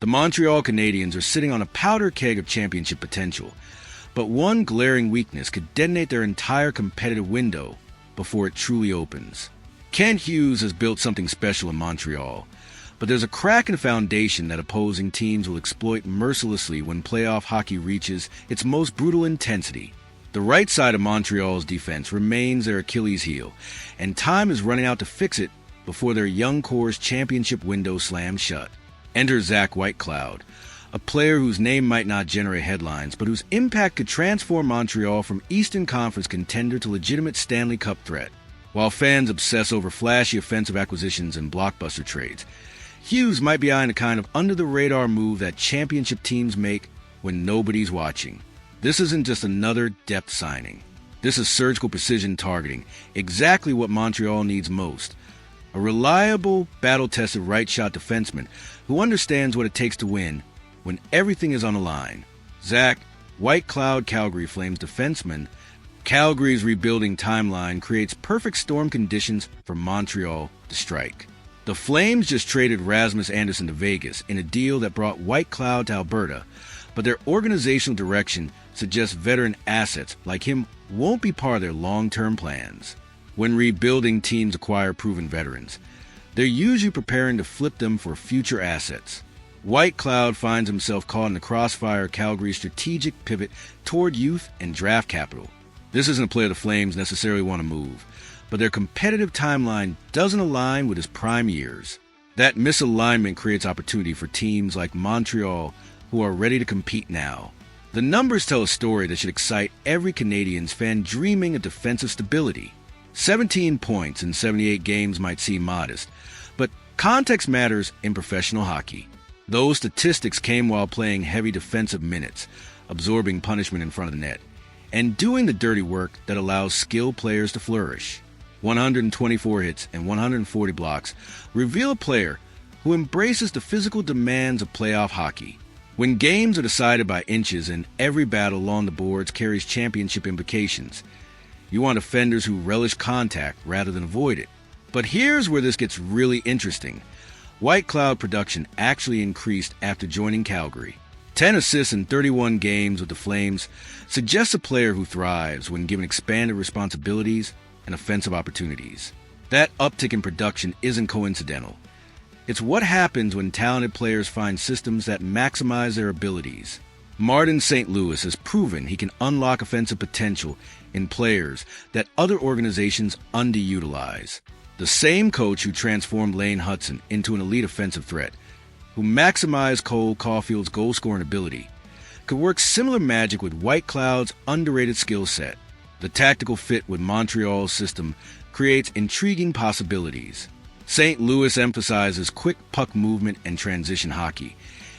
The Montreal Canadiens are sitting on a powder keg of championship potential, but one glaring weakness could detonate their entire competitive window before it truly opens. Kent Hughes has built something special in Montreal, but there's a crack in the foundation that opposing teams will exploit mercilessly when playoff hockey reaches its most brutal intensity. The right side of Montreal's defense remains their Achilles heel, and time is running out to fix it before their young core's championship window slams shut. Enter Zack White Cloud, a player whose name might not generate headlines, but whose impact could transform Montreal from Eastern Conference contender to legitimate Stanley Cup threat. While fans obsess over flashy offensive acquisitions and blockbuster trades, Hughes might be eyeing a kind of under-the-radar move that championship teams make when nobody's watching. This isn't just another depth signing. This is surgical precision targeting, exactly what Montreal needs most. A reliable, battle-tested right-shot defenseman who understands what it takes to win when everything is on the line. Zack White Cloud, Calgary Flames defenseman. Calgary's rebuilding timeline creates perfect storm conditions for Montreal to strike. The Flames just traded Rasmus Andersson to Vegas in a deal that brought White Cloud to Alberta, but their organizational direction suggests veteran assets like him won't be part of their long-term plans. When rebuilding teams acquire proven veterans, they're usually preparing to flip them for future assets. White Cloud finds himself caught in the crossfire of Calgary's strategic pivot toward youth and draft capital. This isn't a player the Flames necessarily want to move, but their competitive timeline doesn't align with his prime years. That misalignment creates opportunity for teams like Montreal who are ready to compete now. The numbers tell a story that should excite every Canadiens fan dreaming of defensive stability. 17 points in 78 games might seem modest, but context matters in professional hockey. Those statistics came while playing heavy defensive minutes, absorbing punishment in front of the net, and doing the dirty work that allows skilled players to flourish. 124 hits and 140 blocks reveal a player who embraces the physical demands of playoff hockey. When games are decided by inches and every battle along the boards carries championship implications, you want defenders who relish contact rather than avoid it. But here's where this gets really interesting. White Cloud production actually increased after joining Calgary. 10 assists in 31 games with the Flames suggests a player who thrives when given expanded responsibilities and offensive opportunities. That uptick in production isn't coincidental. It's what happens when talented players find systems that maximize their abilities. Martin St. Louis has proven he can unlock offensive potential in players that other organizations underutilize. The same coach who transformed Lane Hutson into an elite offensive threat, who maximized Cole Caulfield's goal-scoring ability, could work similar magic with White Cloud's underrated skill set. The tactical fit with Montreal's system creates intriguing possibilities. St. Louis emphasizes quick puck movement and transition hockey,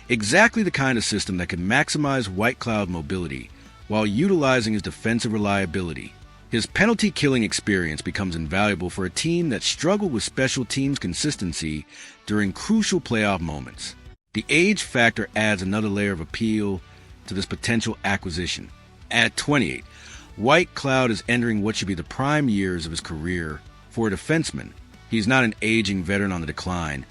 exactly the kind of system that can maximize White Cloud mobility while utilizing his defensive reliability. His penalty-killing experience becomes invaluable for a team that struggled with special teams consistency during crucial playoff moments. The age factor adds another layer of appeal to this potential acquisition. At 28, White Cloud is entering what should be the prime years of his career for a defenseman. He's not an aging veteran on the decline,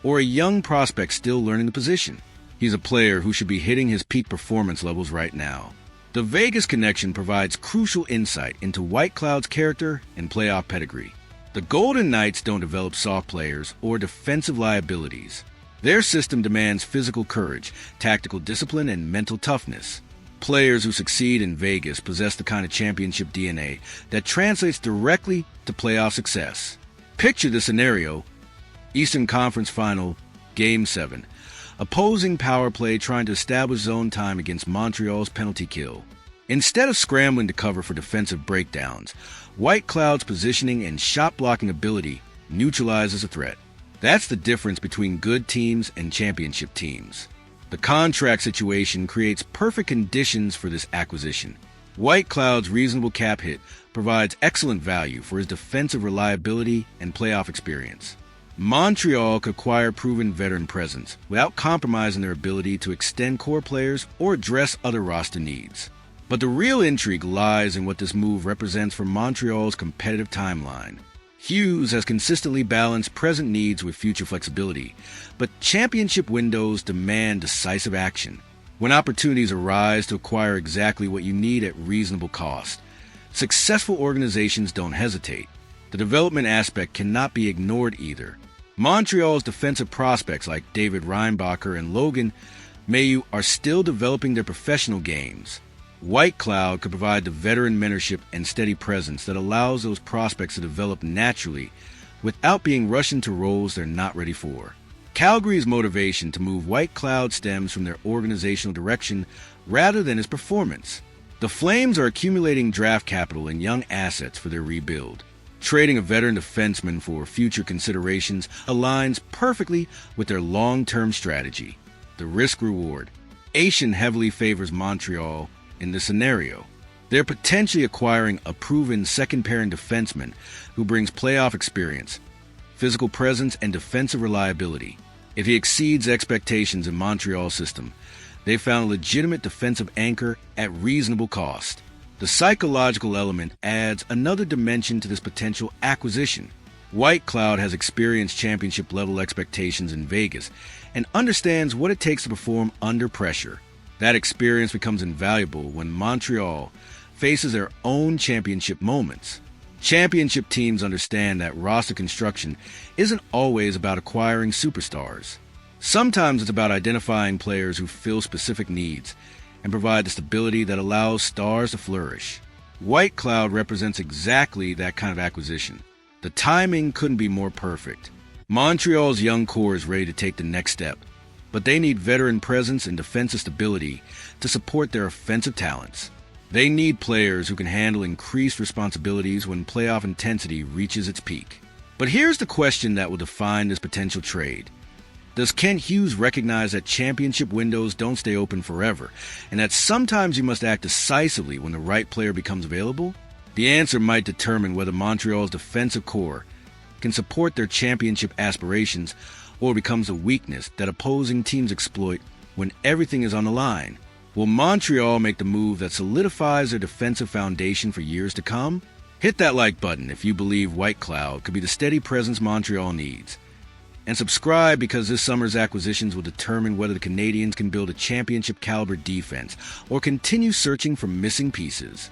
or a young prospect still learning the position. He's a player who should be hitting his peak performance levels right now. The Vegas connection provides crucial insight into White Cloud's character and playoff pedigree. The Golden Knights don't develop soft players or defensive liabilities. Their system demands physical courage, tactical discipline, and mental toughness. Players who succeed in Vegas possess the kind of championship DNA that translates directly to playoff success. Picture the scenario: Eastern Conference Final, Game 7. Opposing power play trying to establish zone time against Montreal's penalty kill. Instead of scrambling to cover for defensive breakdowns, White Cloud's positioning and shot-blocking ability neutralizes a threat. That's the difference between good teams and championship teams. The contract situation creates perfect conditions for this acquisition. White Cloud's reasonable cap hit provides excellent value for his defensive reliability and playoff experience. Montreal could acquire proven veteran presence without compromising their ability to extend core players or address other roster needs. But the real intrigue lies in what this move represents for Montreal's competitive timeline. Hughes has consistently balanced present needs with future flexibility, but championship windows demand decisive action. When opportunities arise to acquire exactly what you need at reasonable cost, successful organizations don't hesitate. The development aspect cannot be ignored either. Montreal's defensive prospects like David Reinbacher and Logan Mailloux are still developing their professional games. Whitecloud could provide the veteran mentorship and steady presence that allows those prospects to develop naturally without being rushed into roles they're not ready for. Calgary's motivation to move Whitecloud stems from their organizational direction rather than his performance. The Flames are accumulating draft capital and young assets for their rebuild. Trading a veteran defenseman for future considerations aligns perfectly with their long-term strategy. The risk-reward. Asian heavily favors Montreal in this scenario. They're potentially acquiring a proven second-pairing defenseman who brings playoff experience, physical presence, and defensive reliability. If he exceeds expectations in Montreal's system, they found a legitimate defensive anchor at reasonable cost. The psychological element adds another dimension to this potential acquisition. Whitecloud has experienced championship-level expectations in Vegas and understands what it takes to perform under pressure. That experience becomes invaluable when Montreal faces their own championship moments. Championship teams understand that roster construction isn't always about acquiring superstars. Sometimes it's about identifying players who fill specific needs and provide the stability that allows stars to flourish. Whitecloud represents exactly that kind of acquisition. The timing couldn't be more perfect. Montreal's young core is ready to take the next step, but they need veteran presence and defensive stability to support their offensive talents. They need players who can handle increased responsibilities when playoff intensity reaches its peak. But here's the question that will define this potential trade. Does Kent Hughes recognize that championship windows don't stay open forever, and that sometimes you must act decisively when the right player becomes available? The answer might determine whether Montreal's defensive core can support their championship aspirations or becomes a weakness that opposing teams exploit when everything is on the line. Will Montreal make the move that solidifies their defensive foundation for years to come? Hit that like button if you believe Whitecloud could be the steady presence Montreal needs. And subscribe because this summer's acquisitions will determine whether the Canadiens can build a championship-caliber defense or continue searching for missing pieces.